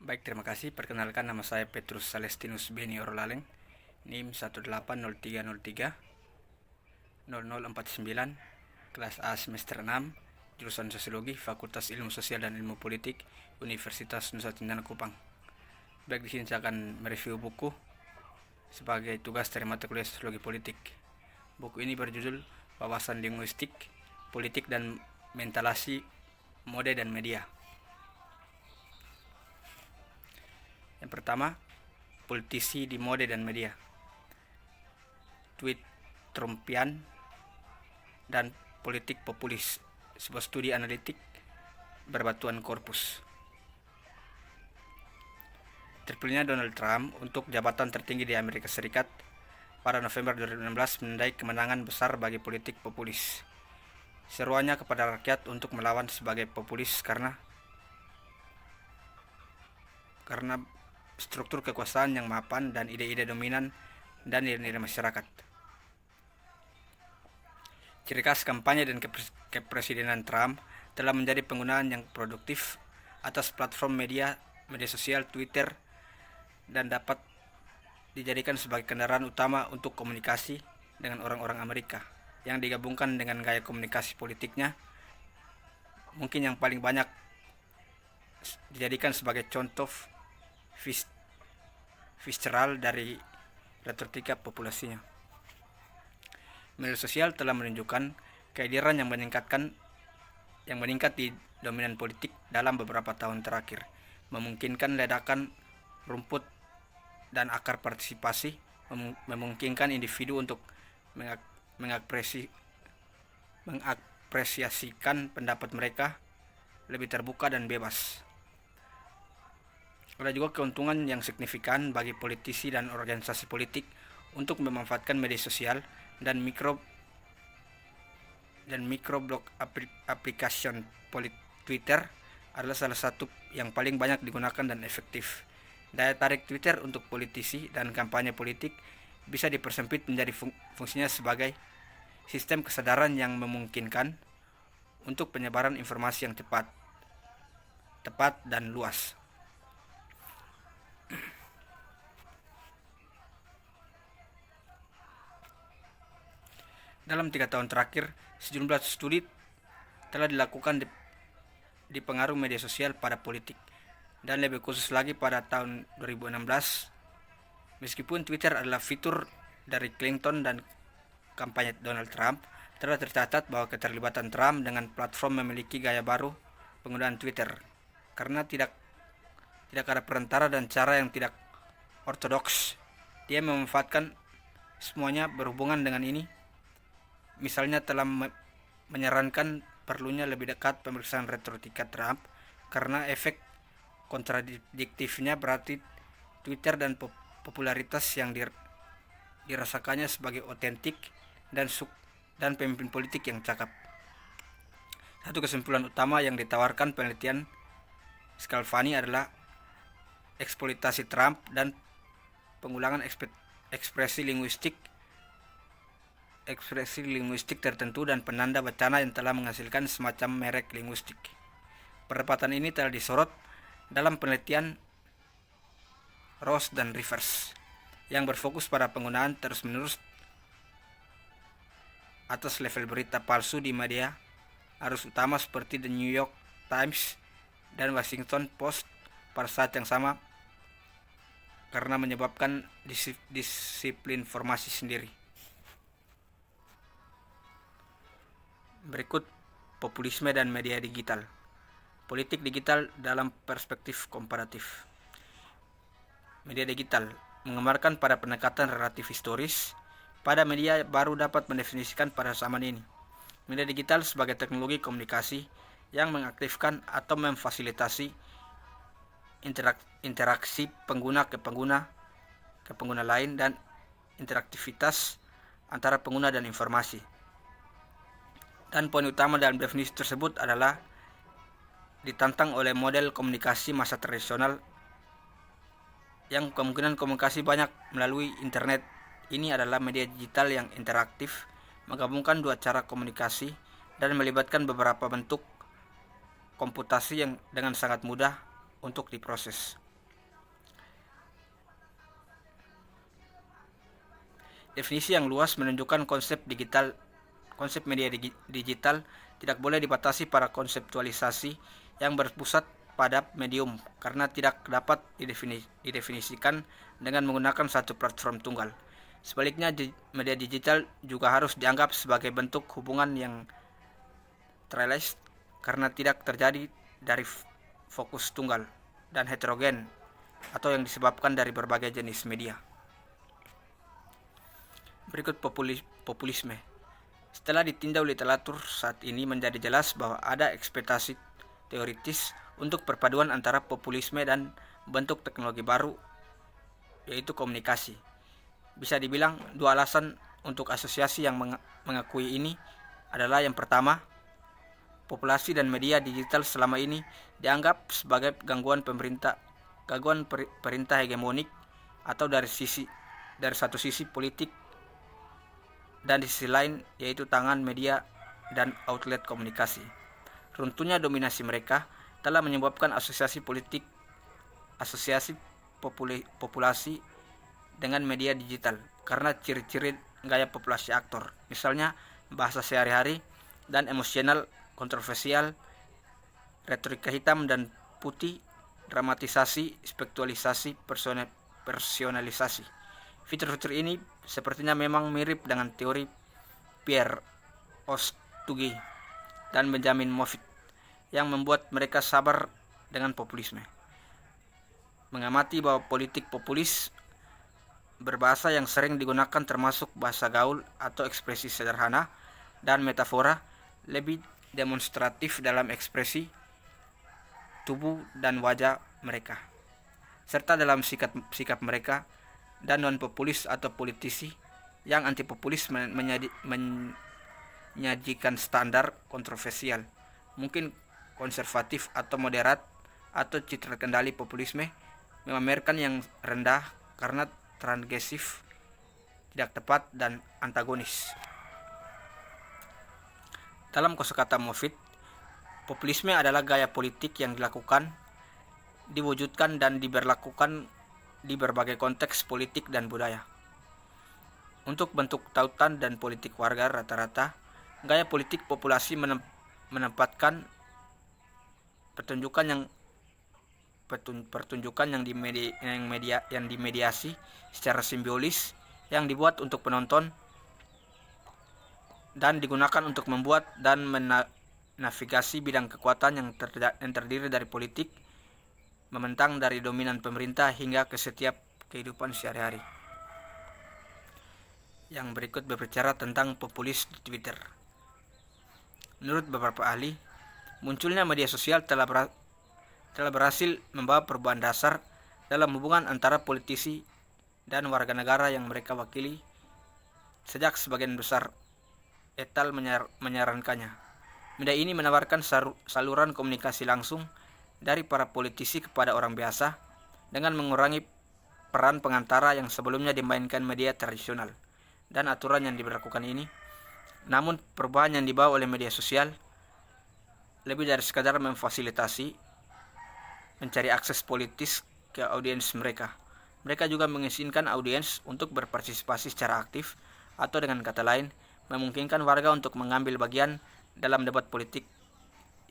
Baik, terima kasih. Perkenalkan, nama saya Petrus Celestinus Beni Orolaleng, NIM 18033030049, kelas A semester 6, jurusan Sosiologi, Fakultas Ilmu Sosial dan Ilmu Politik, Universitas Nusa Tenggara Kupang. Baik, di sini saya akan mereview buku sebagai tugas dari mata kuliah Sosiologi Politik. Buku ini berjudul Wawasan Linguistik, Politik dan Mentalasi Mode dan Media. Yang pertama, politisi di mode dan media. Tweet Trumpian dan politik populis, sebuah studi analitik berbatuan korpus. Terpilihnya Donald Trump untuk jabatan tertinggi di Amerika Serikat pada November 2016 menandai kemenangan besar bagi politik populis. Seruannya kepada rakyat untuk melawan sebagai populis karena struktur kekuasaan yang mapan dan ide-ide dominan dan nilai-nilai masyarakat. Ciri khas kampanye dan kepresidenan Trump telah menjadi penggunaan yang produktif atas platform media sosial Twitter dan dapat dijadikan sebagai kendaraan utama untuk komunikasi dengan orang-orang Amerika, yang digabungkan dengan gaya komunikasi politiknya mungkin yang paling banyak dijadikan sebagai contoh visceral dari retorika populasinya. Media sosial telah menunjukkan kehadiran yang meningkat di dominan politik dalam beberapa tahun terakhir, memungkinkan ledakan rumput dan akar partisipasi, memungkinkan individu untuk mengapresiasikan pendapat mereka lebih terbuka dan bebas. Ada juga keuntungan yang signifikan bagi politisi dan organisasi politik untuk memanfaatkan media sosial dan microblog application. Twitter adalah salah satu yang paling banyak digunakan dan efektif. Daya tarik Twitter untuk politisi dan kampanye politik bisa dipersempit menjadi fungsinya sebagai sistem kesadaran yang memungkinkan untuk penyebaran informasi yang tepat dan luas. Dalam 3 tahun terakhir, sejumlah studi telah dilakukan di pengaruh media sosial pada politik, dan lebih khusus lagi pada tahun 2016. Meskipun Twitter adalah fitur dari Clinton dan kampanye Donald Trump, telah tercatat bahwa keterlibatan Trump dengan platform memiliki gaya baru penggunaan Twitter, karena tidak ada perantara dan cara yang tidak ortodoks. Dia memanfaatkan semuanya berhubungan dengan ini. Misalnya telah menyarankan perlunya lebih dekat pemeriksaan retorika Trump karena efek kontradiktifnya, berarti Twitter dan popularitas yang dirasakannya sebagai otentik dan pemimpin politik yang cakap. Satu kesimpulan utama yang ditawarkan penelitian Scalfani adalah eksploitasi Trump dan pengulangan ekspresi linguistik tertentu dan penanda bencana yang telah menghasilkan semacam merek linguistik. Perdebatan ini telah disorot dalam penelitian Ross dan Rivers yang berfokus pada penggunaan terus-menerus atas level berita palsu di media arus utama seperti The New York Times dan Washington Post pada saat yang sama, karena menyebabkan disiplin informasi sendiri. Berikut populisme dan media digital. Politik digital dalam perspektif komparatif. Media digital menggambarkan pada pendekatan relatif historis pada media baru dapat mendefinisikan pada zaman ini. Media digital sebagai teknologi komunikasi yang mengaktifkan atau memfasilitasi interaksi pengguna ke pengguna lain dan interaktivitas antara pengguna dan informasi. Dan poin utama dalam definisi tersebut adalah ditantang oleh model komunikasi masa tradisional yang kemungkinan komunikasi banyak melalui internet. Ini adalah media digital yang interaktif, menggabungkan dua cara komunikasi dan melibatkan beberapa bentuk komputasi yang dengan sangat mudah untuk diproses. Definisi yang luas menunjukkan konsep media digital tidak boleh dibatasi pada konseptualisasi yang berpusat pada medium karena tidak dapat didefinisikan dengan menggunakan satu platform tunggal. Sebaliknya, media digital juga harus dianggap sebagai bentuk hubungan yang trellis karena tidak terjadi dari fokus tunggal dan heterogen atau yang disebabkan dari berbagai jenis media. Berikut populisme. Setelah ditinjau literatur, saat ini menjadi jelas bahwa ada ekspektasi teoritis untuk perpaduan antara populisme dan bentuk teknologi baru, yaitu komunikasi. Bisa dibilang dua alasan untuk asosiasi yang mengakui ini adalah yang pertama, populasi dan media digital selama ini dianggap sebagai gangguan perintah hegemonik atau dari satu sisi politik dan di sisi lain yaitu tangan media dan outlet komunikasi. Runtuhnya dominasi mereka telah menyebabkan asosiasi populasi dengan media digital karena ciri-ciri gaya populasi aktor, misalnya bahasa sehari-hari dan emosional kontroversial, retorika hitam dan putih, dramatisasi, spektualisasi, personalisasi. Fitur-fitur ini sepertinya memang mirip dengan teori Pierre Ostougy dan Benjamin Moffitt yang membuat mereka sabar dengan populisme. Mengamati bahwa politik populis berbahasa yang sering digunakan termasuk bahasa gaul atau ekspresi sederhana dan metafora lebih demonstratif dalam ekspresi tubuh dan wajah mereka, serta dalam sikap mereka, dan non-populis atau politisi yang anti-populis menyajikan standar kontroversial, mungkin konservatif atau moderat, atau citra kendali populisme memamerkan yang rendah karena transgresif, tidak tepat, dan antagonis. Dalam kosakata Moffitt, populisme adalah gaya politik yang dilakukan, diwujudkan, dan diberlakukan di berbagai konteks politik dan budaya. Untuk bentuk tautan dan politik warga rata-rata, gaya politik populasi menempatkan pertunjukan yang dimediasi secara simbiolis yang dibuat untuk penonton dan digunakan untuk membuat dan menavigasi bidang kekuatan yang terdiri dari politik, membentang dari dominan pemerintah hingga ke setiap kehidupan sehari-hari. Yang berikut berbicara tentang populis di Twitter. Menurut beberapa ahli, munculnya media sosial telah berhasil membawa perubahan dasar dalam hubungan antara politisi dan warga negara yang mereka wakili, sejak sebagian besar etal menyarankannya. Media ini menawarkan saluran komunikasi langsung dari para politisi kepada orang biasa dengan mengurangi peran pengantara yang sebelumnya dimainkan media tradisional dan aturan yang diberlakukan ini. Namun perubahan yang dibawa oleh media sosial lebih dari sekadar memfasilitasi mencari akses politis ke audiens mereka. Mereka juga mengizinkan audiens untuk berpartisipasi secara aktif, atau dengan kata lain, memungkinkan warga untuk mengambil bagian dalam debat politik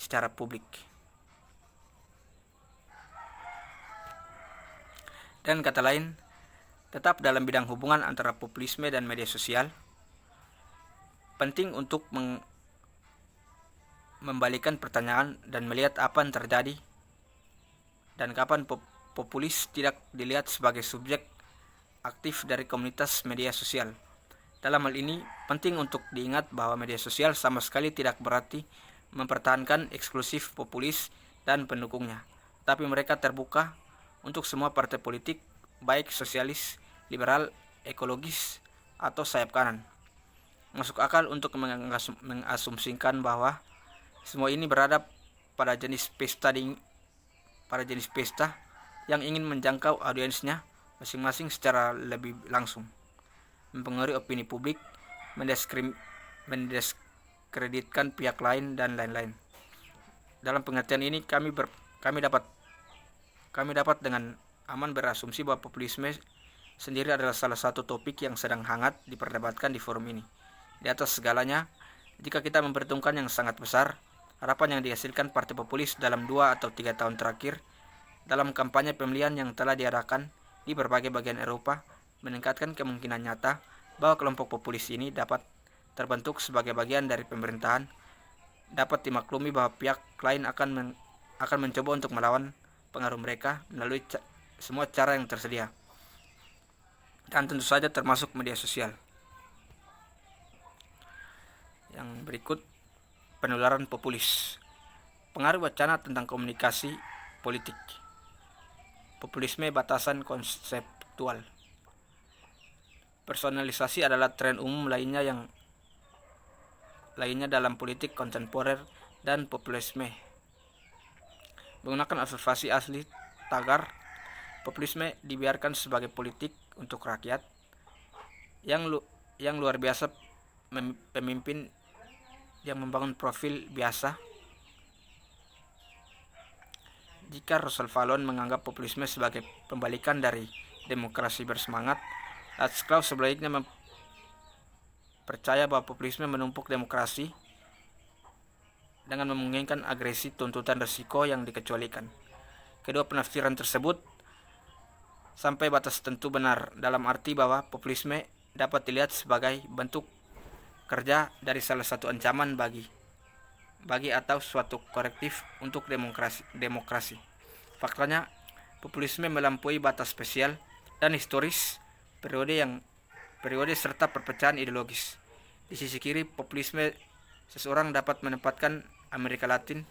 secara publik. Dan kata lain, tetap dalam bidang hubungan antara populisme dan media sosial, penting untuk membalikan pertanyaan dan melihat apa yang terjadi dan kapan populis tidak dilihat sebagai subjek aktif dari komunitas media sosial. Dalam hal ini, penting untuk diingat bahwa media sosial sama sekali tidak berarti mempertahankan eksklusif populis dan pendukungnya, tapi mereka terbuka untuk semua partai politik, baik sosialis, liberal, ekologis, atau sayap kanan. Masuk akal untuk mengasumsikan bahwa semua ini berada pada jenis pesta yang ingin menjangkau audiensnya masing-masing secara lebih langsung, mempengaruhi opini publik, mendiskreditkan pihak lain, dan lain-lain. Dalam pengertian ini kami dapat dengan aman berasumsi bahwa populisme sendiri adalah salah satu topik yang sedang hangat diperdebatkan di forum ini. Di atas segalanya, jika kita memperhitungkan yang sangat besar, harapan yang dihasilkan partai populis dalam 2 atau 3 tahun terakhir dalam kampanye pemilihan yang telah diadakan di berbagai bagian Eropa meningkatkan kemungkinan nyata bahwa kelompok populis ini dapat terbentuk sebagai bagian dari pemerintahan, dapat dimaklumi bahwa pihak lain akan mencoba untuk melawan pengaruh mereka melalui semua cara yang tersedia, dan tentu saja termasuk media sosial. Yang berikut, penularan populis. Pengaruh wacana tentang komunikasi politik. Populisme batasan konseptual. Personalisasi adalah tren umum lainnya dalam politik kontemporer dan populisme. Menggunakan observasi asli Tagar, populisme dibiarkan sebagai politik untuk rakyat yang luar biasa, pemimpin yang membangun profil biasa. Jika Russell Fallon menganggap populisme sebagai pembalikan dari demokrasi bersemangat, Laclau sebaliknya percaya bahwa populisme menumpuk demokrasi dengan memungkinkan agresi tuntutan risiko yang dikecualikan. Kedua penafsiran tersebut sampai batas tentu benar, dalam arti bahwa populisme dapat dilihat sebagai bentuk kerja dari salah satu ancaman bagi atau suatu korektif untuk demokrasi. Faktanya, populisme melampaui batas spesial dan historis periode serta perpecahan ideologis. Di sisi kiri, populisme seseorang dapat menempatkan Amerika Latin,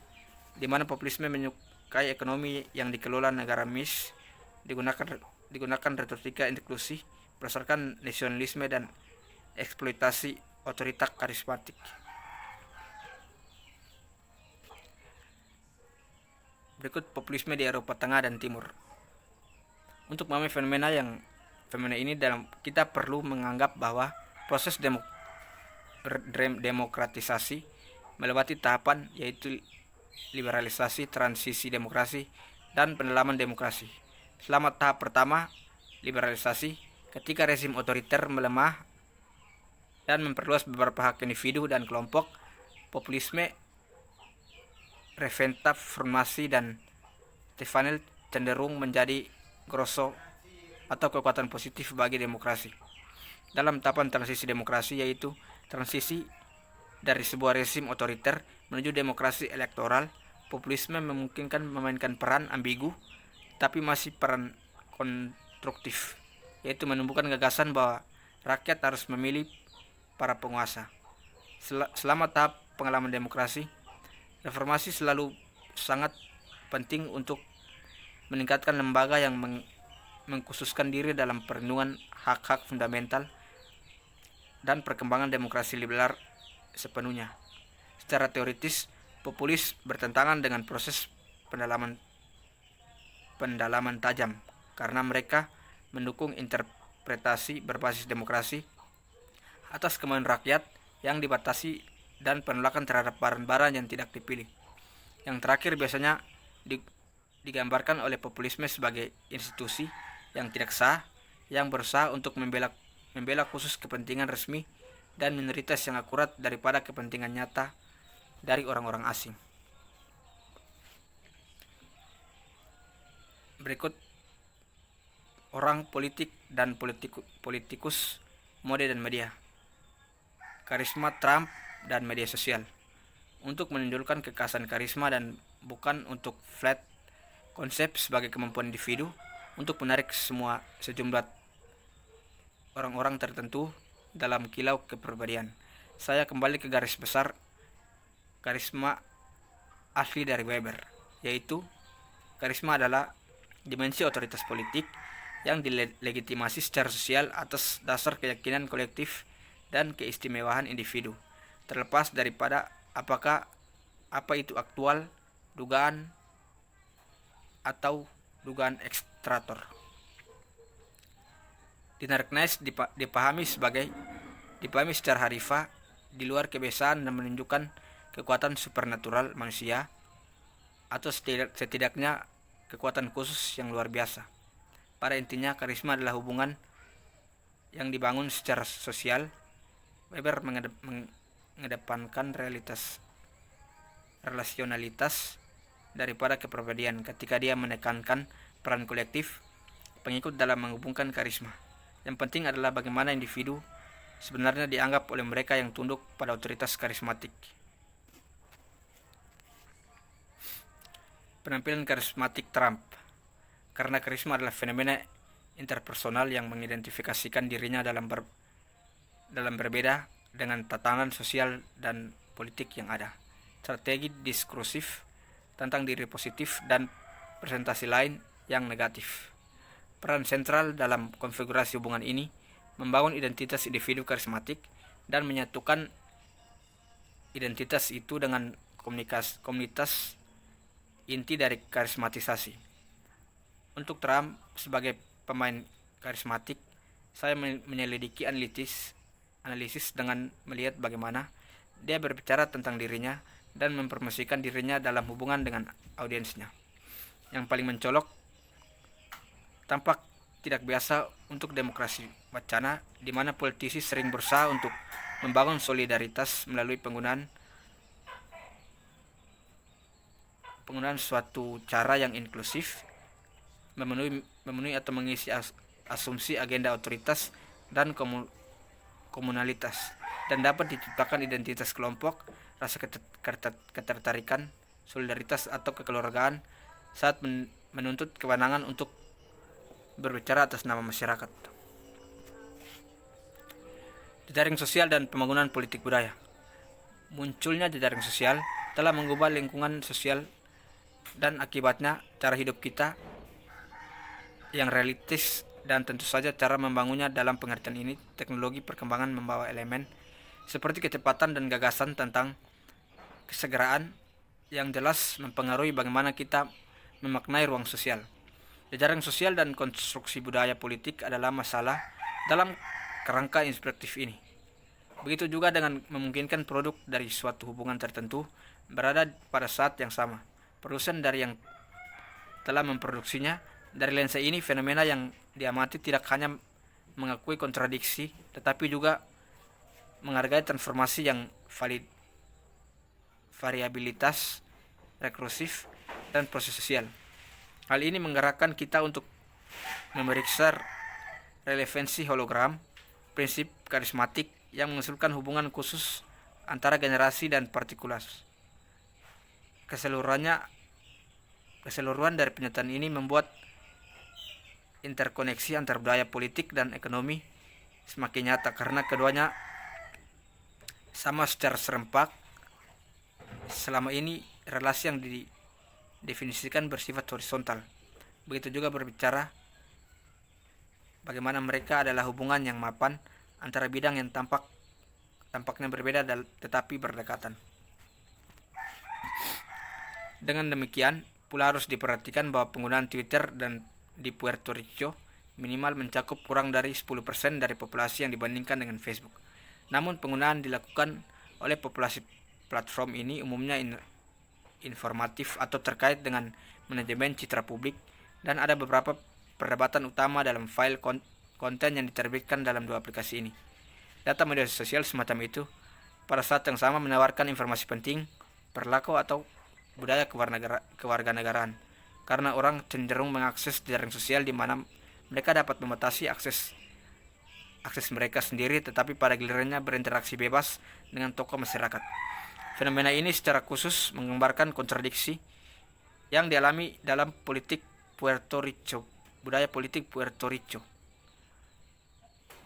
di mana populisme menyukai ekonomi yang dikelola negara mis, digunakan retorika inklusi berdasarkan nasionalisme dan eksploitasi otoritas karismatik. Berikut populisme di Eropa Tengah dan Timur. Untuk memahami fenomena ini, kita perlu menganggap bahwa proses demokratisasi melewati tahapan, yaitu liberalisasi, transisi demokrasi, dan pendalaman demokrasi. Selama tahap pertama, liberalisasi, ketika rezim otoriter melemah dan memperluas beberapa hak individu dan kelompok, populisme, reformasi, dan Stefanel cenderung menjadi grosso atau kekuatan positif bagi demokrasi. Dalam tahapan transisi demokrasi, yaitu transisi dari sebuah rezim otoriter menuju demokrasi elektoral, populisme memungkinkan memainkan peran ambigu, tapi masih peran konstruktif, yaitu menumbuhkan gagasan bahwa rakyat harus memilih para penguasa. Selama tahap pengalaman demokrasi, reformasi selalu sangat penting untuk meningkatkan lembaga yang mengkhususkan diri dalam perlindungan hak-hak fundamental dan perkembangan demokrasi liberal sepenuhnya. Secara teoritis, populis bertentangan dengan proses pendalaman tajam, karena mereka mendukung interpretasi berbasis demokrasi atas kemauan rakyat yang dibatasi dan penolakan terhadap barang-barang yang tidak dipilih. Yang terakhir biasanya digambarkan oleh populisme sebagai institusi yang tidak sah, yang berusaha untuk membela khusus kepentingan resmi dan minoritas yang akurat daripada kepentingan nyata dari orang-orang asing. Berikut orang politik dan politikus mode dan media. Karisma Trump dan media sosial. Untuk menunjukkan kekhasan karisma dan bukan untuk flat konsep sebagai kemampuan individu untuk menarik sejumlah orang-orang tertentu dalam kilau kepribadian. Saya kembali ke garis besar karisma asli dari Weber, yaitu karisma adalah dimensi otoritas politik yang dilegitimasi secara sosial atas dasar keyakinan kolektif dan keistimewaan individu, terlepas daripada apa itu aktual, dugaan, atau dugaan ekstrator. Dinarkness dipahami secara harfiah di luar kebiasaan dan menunjukkan kekuatan supernatural manusia, atau setidaknya kekuatan khusus yang luar biasa. Pada intinya, karisma adalah hubungan yang dibangun secara sosial. Weber mengedepankan relasionalitas daripada kepribadian ketika dia menekankan peran kolektif pengikut dalam menghubungkan karisma. Yang penting adalah bagaimana individu sebenarnya dianggap oleh mereka yang tunduk pada otoritas karismatik. Penampilan karismatik Trump. Karena karisma adalah fenomena interpersonal yang mengidentifikasikan dirinya dalam berbeda dengan tatanan sosial dan politik yang ada. Strategi diskursif tentang diri positif dan presentasi lain yang negatif. Peran sentral dalam konfigurasi hubungan ini membangun identitas individu karismatik dan menyatukan identitas itu dengan komunitas inti dari karismatisasi. Untuk Trump sebagai pemain karismatik, saya menyelidiki analisis dengan melihat bagaimana dia berbicara tentang dirinya dan mempromosikan dirinya dalam hubungan dengan audiensnya. Yang paling mencolok tampak tidak biasa untuk demokrasi wacana, di mana politisi sering berusaha untuk membangun solidaritas melalui penggunaan suatu cara yang inklusif, memenuhi atau mengisi asumsi agenda otoritas dan komunalitas, dan dapat diciptakan identitas kelompok, rasa ketertarikan, solidaritas atau kekeluargaan saat menuntut kewenangan untuk berbicara atas nama masyarakat. Jejaring sosial dan pembangunan politik budaya. Munculnya jejaring sosial telah mengubah lingkungan sosial dan akibatnya cara hidup kita yang realistis, dan tentu saja cara membangunnya. Dalam pengertian ini, teknologi perkembangan membawa elemen seperti kecepatan dan gagasan tentang kesegeraan yang jelas mempengaruhi bagaimana kita memaknai ruang sosial. Jejaring sosial dan konstruksi budaya politik adalah masalah dalam kerangka inspektif ini. Begitu juga dengan memungkinkan produk dari suatu hubungan tertentu berada pada saat yang sama. Produsen dari yang telah memproduksinya. Dari lensa ini, fenomena yang diamati tidak hanya mengakui kontradiksi, tetapi juga menghargai transformasi yang variabilitas, rekursif, dan proses sosial. Hal ini menggerakkan kita untuk memeriksa relevansi hologram, prinsip karismatik yang mengusulkan hubungan khusus antara generasi dan partikulas. Keseluruhan dari pernyataan ini membuat interkoneksi antar budaya politik dan ekonomi semakin nyata, karena keduanya sama secara serempak. Selama ini relasi yang didefinisikan bersifat horizontal. Begitu juga berbicara bagaimana mereka adalah hubungan yang mapan antara bidang yang tampaknya berbeda tetapi berdekatan. Dengan demikian, pula harus diperhatikan bahwa penggunaan Twitter dan di Puerto Rico minimal mencakup kurang dari 10% dari populasi yang dibandingkan dengan Facebook. Namun penggunaan dilakukan oleh populasi platform ini umumnya informatif atau terkait dengan manajemen citra publik, dan ada beberapa perdebatan utama dalam file konten yang diterbitkan dalam dua aplikasi ini. Data media sosial semacam itu pada saat yang sama menawarkan informasi penting, perilaku atau budaya kewarganegaraan, karena orang cenderung mengakses jaring sosial di mana mereka dapat membatasi akses mereka sendiri, tetapi pada gilirannya berinteraksi bebas dengan tokoh masyarakat. Fenomena ini secara khusus menggambarkan kontradiksi yang dialami dalam budaya politik Puerto Rico.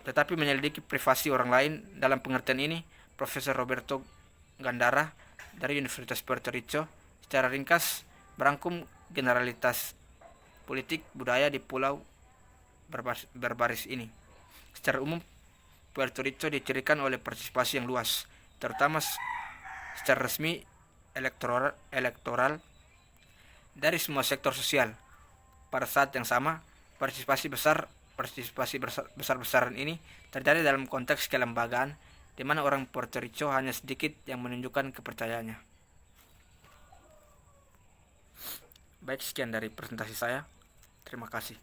Tetapi menyelidiki privasi orang lain dalam pengertian ini, Profesor Roberto Gandara dari Universitas Puerto Rico secara ringkas merangkum generalitas politik budaya di pulau berbaris ini. Secara umum, Puerto Rico dicirikan oleh partisipasi yang luas, terutama secara resmi elektoral dari semua sektor sosial. Pada saat yang sama, partisipasi besar-besaran ini terjadi dalam konteks kelembagaan, di mana orang Puerto Rico hanya sedikit yang menunjukkan kepercayaannya. Baik, sekian dari presentasi saya. Terima kasih.